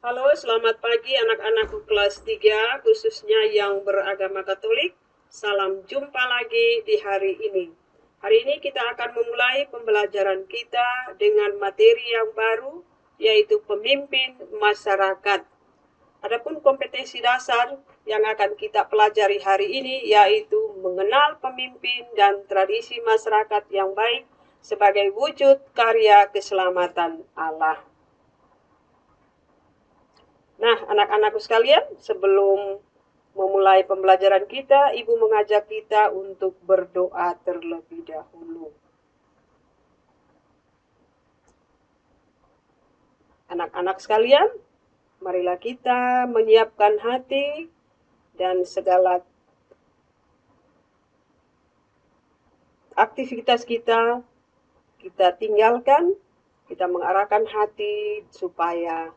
Halo, selamat pagi anak-anakku kelas 3, khususnya yang beragama Katolik. Salam jumpa lagi di hari ini. Hari ini kita akan memulai pembelajaran kita dengan materi yang baru, yaitu pemimpin masyarakat. Adapun kompetensi dasar yang akan kita pelajari hari ini yaitu mengenal pemimpin dan tradisi masyarakat yang baik sebagai wujud karya keselamatan Allah. Nah, anak-anakku sekalian, sebelum memulai pembelajaran kita, Ibu mengajak kita untuk berdoa terlebih dahulu. Anak-anak sekalian, marilah kita menyiapkan hati dan segala aktivitas kita tinggalkan, kita mengarahkan hati supaya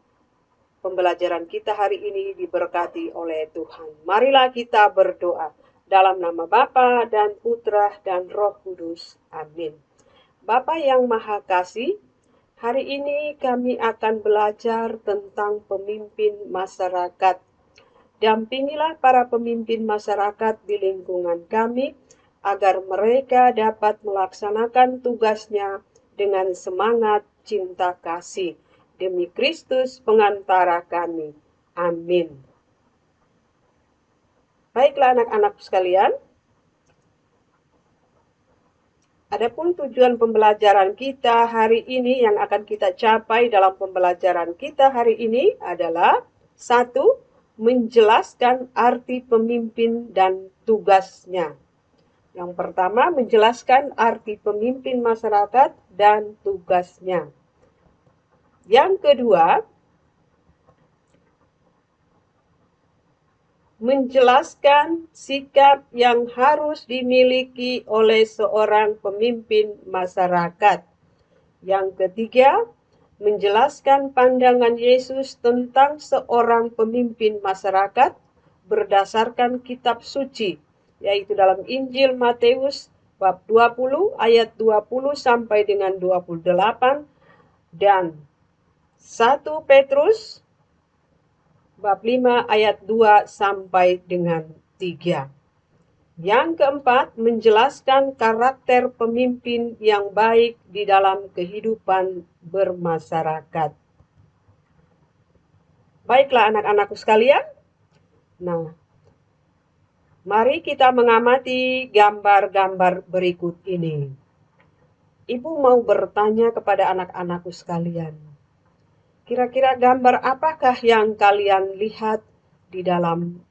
pembelajaran kita hari ini diberkati oleh Tuhan. Marilah kita berdoa dalam nama Bapa dan Putra dan Roh Kudus. Amin. Bapa yang Maha Kasih, hari ini kami akan belajar tentang pemimpin masyarakat. Dampingilah para pemimpin masyarakat di lingkungan kami agar mereka dapat melaksanakan tugasnya dengan semangat cinta kasih. Demi Kristus pengantara kami. Amin. Baiklah anak-anak sekalian, adapun tujuan pembelajaran kita hari ini yang akan kita capai dalam pembelajaran kita hari ini adalah 1. Menjelaskan arti pemimpin dan tugasnya. Yang pertama, menjelaskan arti pemimpin masyarakat dan tugasnya. Yang kedua, menjelaskan sikap yang harus dimiliki oleh seorang pemimpin masyarakat. Yang ketiga, menjelaskan pandangan Yesus tentang seorang pemimpin masyarakat berdasarkan kitab suci, yaitu dalam Injil Matius bab 20 ayat 20 sampai dengan 28 dan 1 Petrus bab 5 ayat 2 sampai dengan 3. Yang keempat, menjelaskan karakter pemimpin yang baik di dalam kehidupan bermasyarakat. Baiklah anak-anakku sekalian. Nah, mari kita mengamati gambar-gambar berikut ini. Ibu mau bertanya kepada anak-anakku sekalian. Kira-kira gambar apakah yang kalian lihat di dalam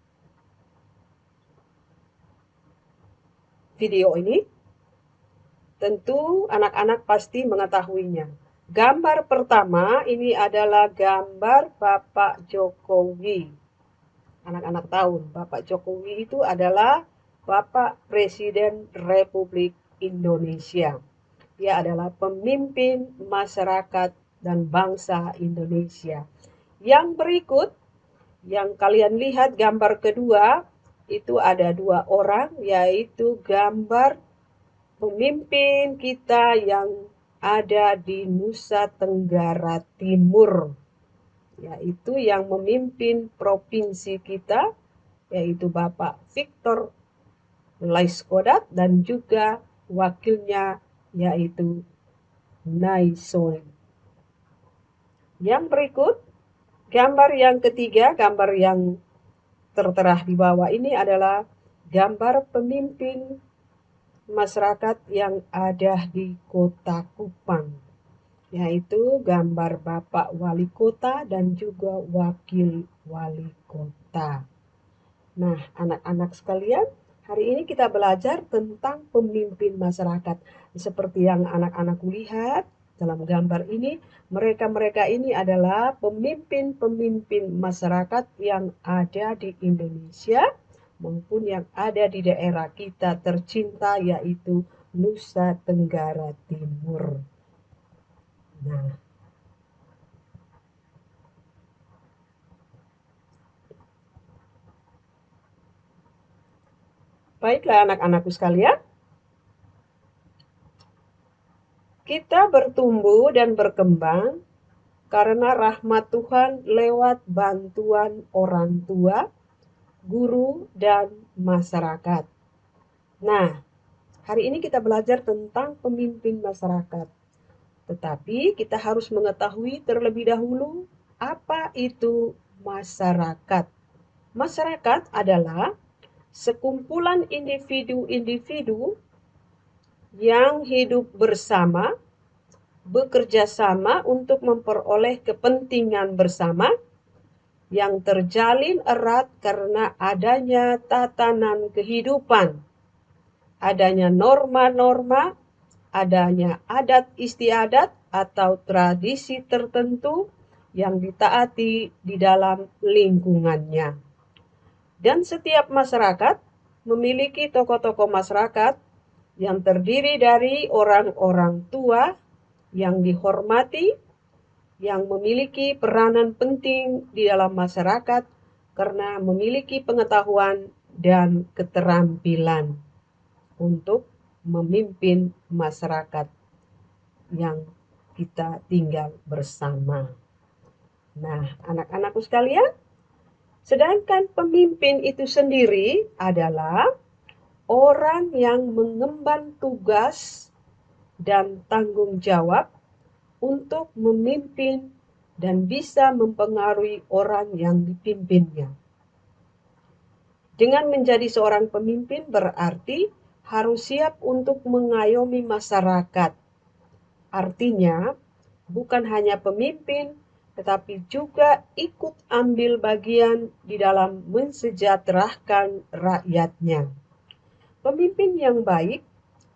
video ini? Tentu anak-anak pasti mengetahuinya. Gambar pertama ini adalah gambar Bapak Jokowi. Anak-anak tahu, Bapak Jokowi itu adalah Bapak Presiden Republik Indonesia. Dia adalah pemimpin masyarakat dan bangsa Indonesia. Yang berikut, yang kalian lihat gambar kedua, itu ada dua orang, yaitu gambar pemimpin kita yang ada di Nusa Tenggara Timur, yaitu yang memimpin provinsi kita, yaitu Bapak Victor Laiskodat dan juga wakilnya yaitu Naison. Yang berikut, gambar yang ketiga, gambar yang tertera di bawah ini adalah gambar pemimpin masyarakat yang ada di Kota Kupang, yaitu gambar Bapak Wali Kota dan juga Wakil Wali Kota. Nah, anak-anak sekalian, hari ini kita belajar tentang pemimpin masyarakat. Seperti yang anak-anak lihat dalam gambar ini, mereka-mereka ini adalah pemimpin-pemimpin masyarakat yang ada di Indonesia maupun yang ada di daerah kita tercinta yaitu Nusa Tenggara Timur. Nah, baiklah anak-anakku sekalian, kita bertumbuh dan berkembang karena rahmat Tuhan lewat bantuan orang tua, guru, dan masyarakat. Nah, hari ini kita belajar tentang pemimpin masyarakat. Tetapi kita harus mengetahui terlebih dahulu apa itu masyarakat. Masyarakat adalah sekumpulan individu-individu yang hidup bersama, bekerja sama untuk memperoleh kepentingan bersama yang terjalin erat karena adanya tatanan kehidupan, adanya norma-norma, adanya adat istiadat atau tradisi tertentu yang ditaati di dalam lingkungannya. Dan setiap masyarakat memiliki tokoh-tokoh masyarakat yang terdiri dari orang-orang tua yang dihormati, yang memiliki peranan penting di dalam masyarakat karena memiliki pengetahuan dan keterampilan untuk memimpin masyarakat yang kita tinggal bersama. Nah, anak-anakku sekalian, sedangkan pemimpin itu sendiri adalah orang yang mengemban tugas dan tanggung jawab untuk memimpin dan bisa mempengaruhi orang yang dipimpinnya. Dengan menjadi seorang pemimpin berarti harus siap untuk mengayomi masyarakat. Artinya, bukan hanya pemimpin, tetapi juga ikut ambil bagian di dalam mensejahterakan rakyatnya. Pemimpin yang baik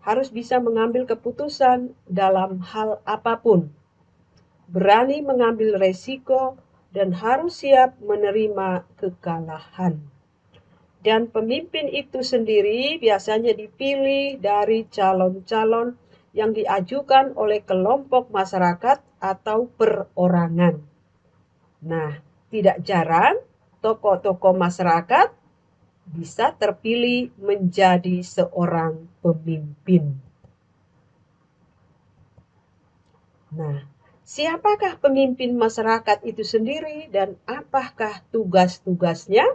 harus bisa mengambil keputusan dalam hal apapun, berani mengambil resiko, dan harus siap menerima kekalahan. Dan pemimpin itu sendiri biasanya dipilih dari calon-calon yang diajukan oleh kelompok masyarakat atau perorangan. Nah, tidak jarang tokoh-tokoh masyarakat bisa terpilih menjadi seorang pemimpin. Nah, siapakah pemimpin masyarakat itu sendiri dan apakah tugas-tugasnya?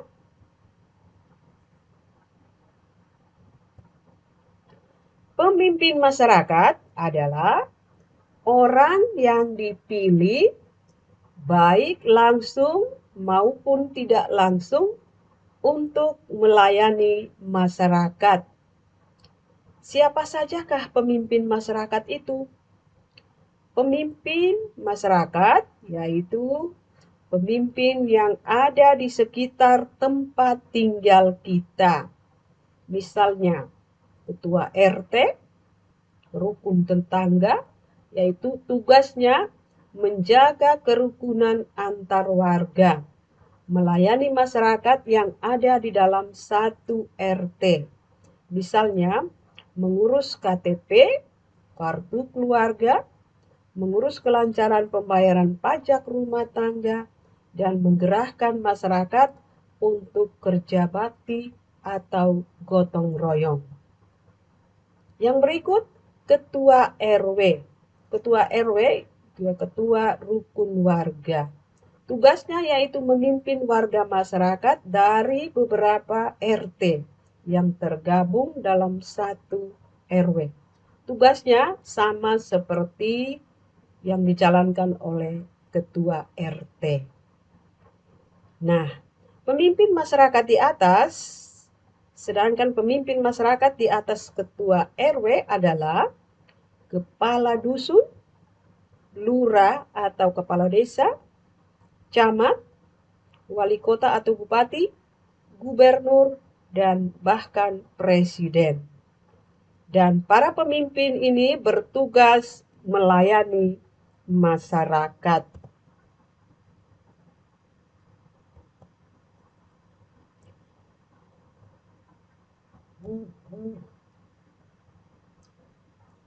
Pemimpin masyarakat adalah orang yang dipilih baik langsung maupun tidak langsung untuk melayani masyarakat. Siapa sajakah pemimpin masyarakat itu? Pemimpin masyarakat yaitu pemimpin yang ada di sekitar tempat tinggal kita. Misalnya, ketua RT, rukun tetangga, yaitu tugasnya menjaga kerukunan antar warga, melayani masyarakat yang ada di dalam satu RT. Misalnya, mengurus KTP, kartu keluarga, mengurus kelancaran pembayaran pajak rumah tangga, dan menggerakkan masyarakat untuk kerja bakti atau gotong royong. Yang berikut, ketua RW. Ketua RW juga ketua rukun warga. Tugasnya yaitu memimpin warga masyarakat dari beberapa RT yang tergabung dalam satu RW. Tugasnya sama seperti yang dijalankan oleh ketua RT. Nah, pemimpin masyarakat di atas, sedangkan pemimpin masyarakat di atas ketua RW adalah kepala dusun, lurah atau kepala desa, camat, wali kota atau bupati, gubernur, dan bahkan presiden. Dan para pemimpin ini bertugas melayani masyarakat.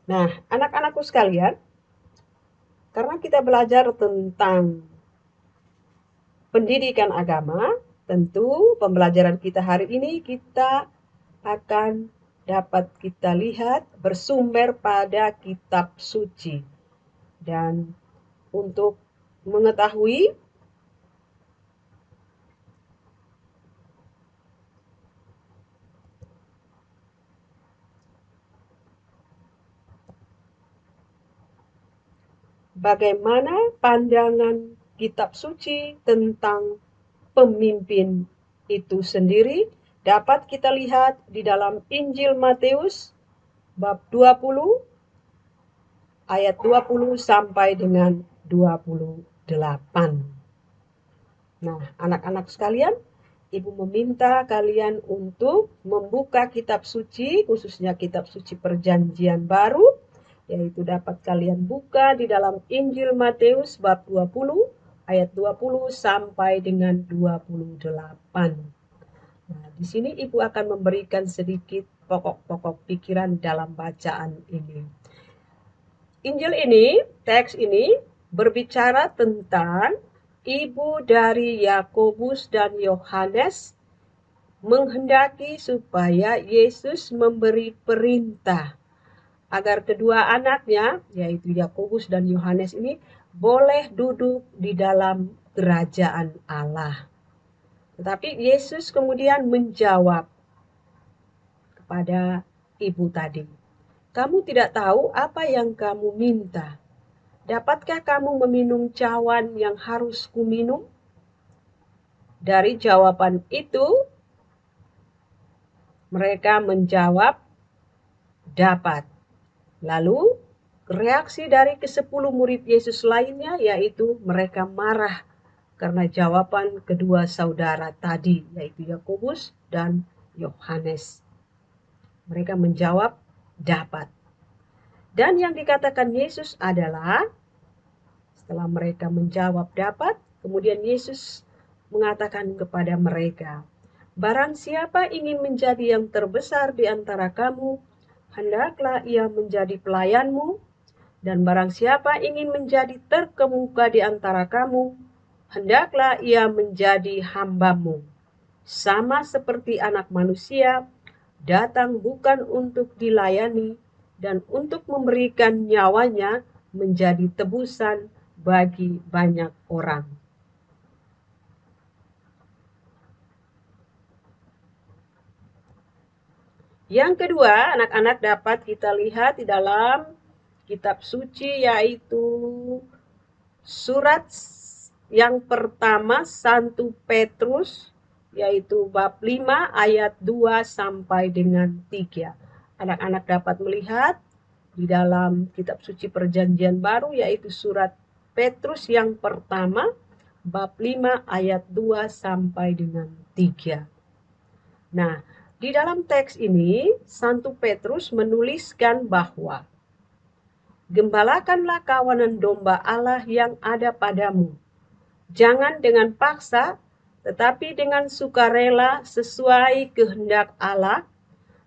Nah, anak-anakku sekalian, karena kita belajar tentang pendidikan agama, tentu pembelajaran kita hari ini kita akan dapat kita lihat bersumber pada kitab suci. Dan untuk mengetahui bagaimana pandangan kitab suci tentang pemimpin itu sendiri, dapat kita lihat di dalam Injil Matius bab 20 ayat 20 sampai dengan 28. Nah, anak-anak sekalian, Ibu meminta kalian untuk membuka kitab suci, khususnya kitab suci Perjanjian Baru, yaitu dapat kalian buka di dalam Injil Matius bab 20 ayat 20 sampai dengan 28. Nah, di sini Ibu akan memberikan sedikit pokok-pokok pikiran dalam bacaan ini. Injil ini, teks ini berbicara tentang ibu dari Yakobus dan Yohanes menghendaki supaya Yesus memberi perintah agar kedua anaknya, yaitu Yakobus dan Yohanes ini, boleh duduk di dalam kerajaan Allah. Tetapi Yesus kemudian menjawab kepada ibu tadi, "Kamu tidak tahu apa yang kamu minta. Dapatkah kamu meminum cawan yang harus kuminum?" Dari jawaban itu, mereka menjawab, "Dapat." Lalu, reaksi dari ke-10 murid Yesus lainnya, yaitu mereka marah karena jawaban kedua saudara tadi, yaitu Yakobus dan Yohanes. Mereka menjawab, "Dapat." Dan yang dikatakan Yesus adalah, setelah mereka menjawab dapat, kemudian Yesus mengatakan kepada mereka, "Barang siapa ingin menjadi yang terbesar di antara kamu, hendaklah ia menjadi pelayanmu, dan barang siapa ingin menjadi terkemuka di antara kamu, hendaklah ia menjadi hambamu. Sama seperti Anak Manusia, datang bukan untuk dilayani, dan untuk memberikan nyawanya menjadi tebusan bagi banyak orang." Yang kedua, anak-anak, dapat kita lihat di dalam kitab suci, yaitu surat yang pertama 1 Petrus, yaitu bab 5 ayat 2 sampai dengan 3. Anak-anak dapat melihat di dalam kitab suci Perjanjian Baru, yaitu surat Petrus yang pertama bab 5 ayat 2 sampai dengan 3. Nah, di dalam teks ini Santo Petrus menuliskan bahwa gembalakanlah kawanan domba Allah yang ada padamu. Jangan dengan paksa, tetapi dengan sukarela sesuai kehendak Allah,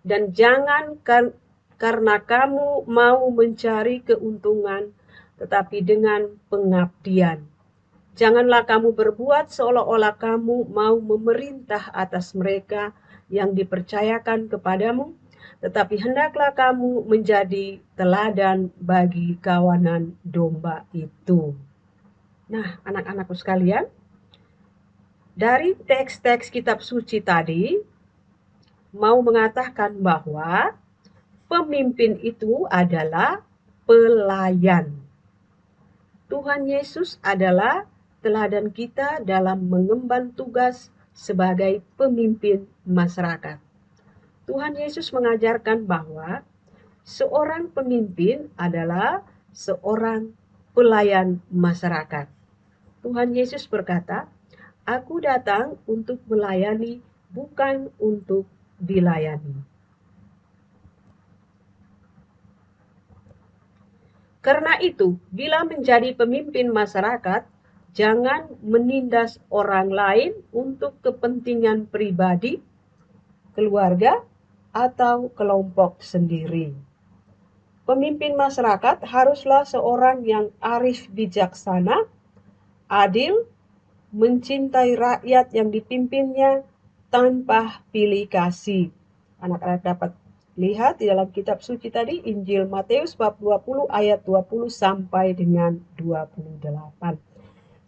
dan jangan karena kamu mau mencari keuntungan, tetapi dengan pengabdian. Janganlah kamu berbuat seolah-olah kamu mau memerintah atas mereka yang dipercayakan kepadamu, tetapi hendaklah kamu menjadi teladan bagi kawanan domba itu. Nah, anak-anakku sekalian, dari teks-teks kitab suci tadi mau mengatakan bahwa pemimpin itu adalah pelayan. Tuhan Yesus adalah teladan kita dalam mengemban tugas sebagai pemimpin masyarakat. Tuhan Yesus mengajarkan bahwa seorang pemimpin adalah seorang pelayan masyarakat. Tuhan Yesus berkata, "Aku datang untuk melayani, bukan untuk dilayani." Karena itu, bila menjadi pemimpin masyarakat, jangan menindas orang lain untuk kepentingan pribadi, keluarga, atau kelompok sendiri. Pemimpin masyarakat haruslah seorang yang arif bijaksana, adil, mencintai rakyat yang dipimpinnya tanpa pilih kasih. Anak-anak dapat lihat di dalam kitab suci tadi, Injil Matius bab 20 ayat 20 sampai dengan 28.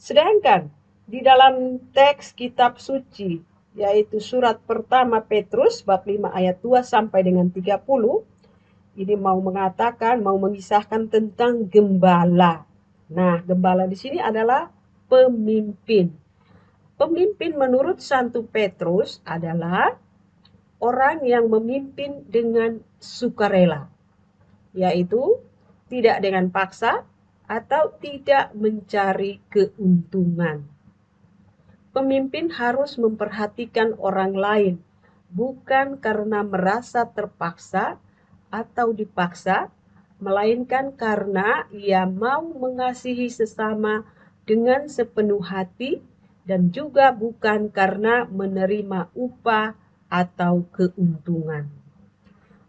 Sedangkan di dalam teks kitab suci, yaitu surat pertama Petrus bab 5 ayat 2 sampai dengan 30, ini mau mengatakan, mau mengisahkan tentang gembala. Nah, gembala di sini adalah pemimpin. Pemimpin menurut Santo Petrus adalah orang yang memimpin dengan sukarela, yaitu tidak dengan paksa atau tidak mencari keuntungan. Pemimpin harus memperhatikan orang lain, bukan karena merasa terpaksa atau dipaksa, melainkan karena ia mau mengasihi sesama dengan sepenuh hati dan juga bukan karena menerima upah atau keuntungan.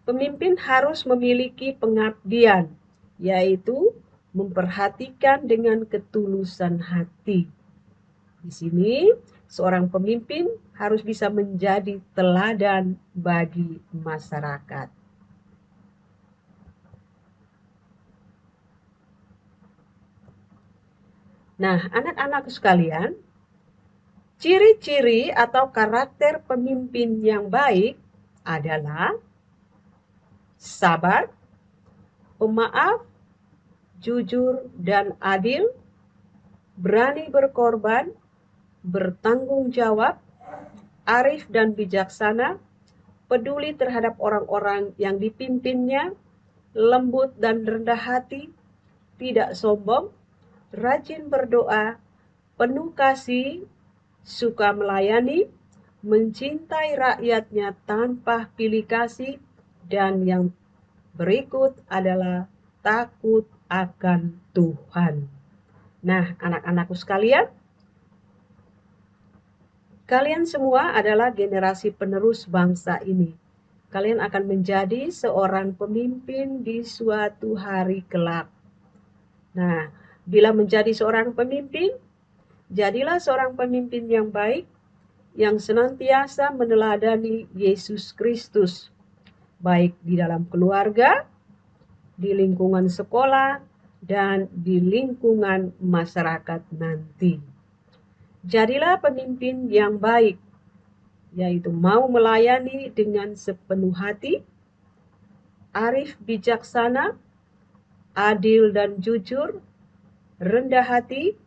Pemimpin harus memiliki pengabdian, yaitu memperhatikan dengan ketulusan hati. Di sini, seorang pemimpin harus bisa menjadi teladan bagi masyarakat. Nah, anak-anakku sekalian, ciri-ciri atau karakter pemimpin yang baik adalah sabar, pemaaf, jujur dan adil, berani berkorban, bertanggung jawab, arif dan bijaksana, peduli terhadap orang-orang yang dipimpinnya, lembut dan rendah hati, tidak sombong, rajin berdoa, penuh kasih, suka melayani, mencintai rakyatnya tanpa pilih kasih, dan yang berikut adalah takut akan Tuhan. Nah, anak-anakku sekalian, kalian semua adalah generasi penerus bangsa ini. Kalian akan menjadi seorang pemimpin di suatu hari kelak. Nah, bila menjadi seorang pemimpin, jadilah seorang pemimpin yang baik, yang senantiasa meneladani Yesus Kristus, baik di dalam keluarga, di lingkungan sekolah, dan di lingkungan masyarakat nanti. Jadilah pemimpin yang baik, yaitu mau melayani dengan sepenuh hati, arif bijaksana, adil dan jujur, rendah hati,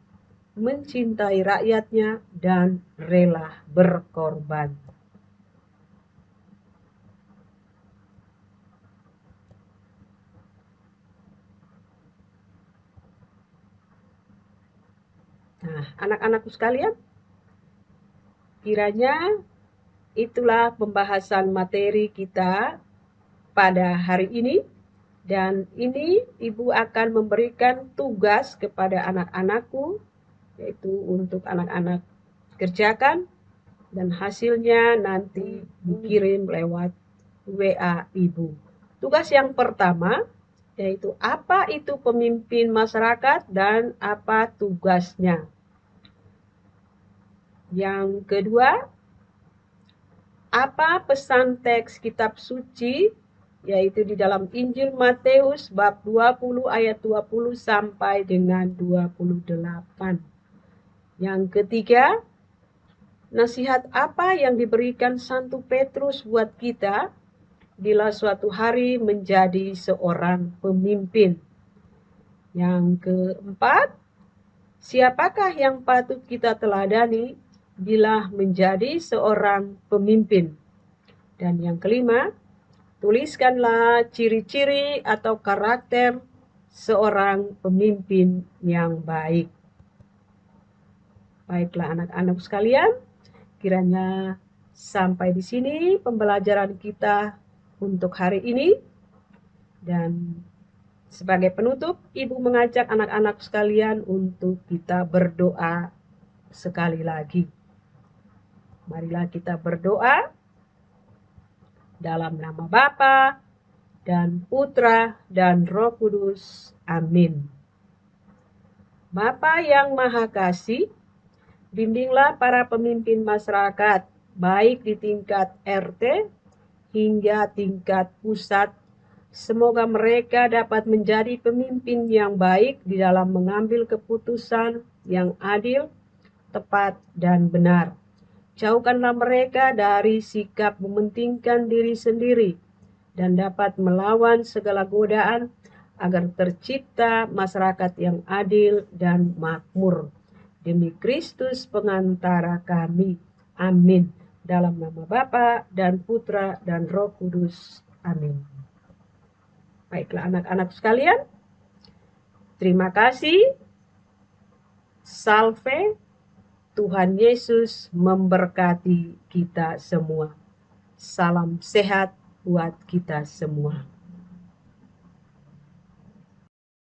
mencintai rakyatnya, dan rela berkorban. Nah, anak-anakku sekalian, kiranya itulah pembahasan materi kita pada hari ini. Dan ini Ibu akan memberikan tugas kepada anak-anakku, yaitu untuk anak-anak kerjakan, dan hasilnya nanti dikirim lewat WA Ibu. Tugas yang pertama, yaitu apa itu pemimpin masyarakat dan apa tugasnya. Yang kedua, apa pesan teks kitab suci, yaitu di dalam Injil Matius bab 20 ayat 20 sampai dengan 28. Yang ketiga, nasihat apa yang diberikan Santo Petrus buat kita bila suatu hari menjadi seorang pemimpin. Yang keempat, siapakah yang patut kita teladani bila menjadi seorang pemimpin? Dan yang kelima, tuliskanlah ciri-ciri atau karakter seorang pemimpin yang baik. Baiklah anak-anak sekalian, kiranya sampai di sini pembelajaran kita untuk hari ini. Dan sebagai penutup, Ibu mengajak anak-anak sekalian untuk kita berdoa sekali lagi. Marilah kita berdoa dalam nama Bapa dan Putra dan Roh Kudus. Amin. Bapa yang Maha Kasih, bimbinglah para pemimpin masyarakat, baik di tingkat RT hingga tingkat pusat. Semoga mereka dapat menjadi pemimpin yang baik di dalam mengambil keputusan yang adil, tepat, dan benar. Jauhkanlah mereka dari sikap mementingkan diri sendiri dan dapat melawan segala godaan agar tercipta masyarakat yang adil dan makmur. Demi Kristus pengantara kami. Amin. Dalam nama Bapa dan Putra dan Roh Kudus. Amin. Baiklah anak-anak sekalian, terima kasih. Salve. Tuhan Yesus memberkati kita semua. Salam sehat buat kita semua.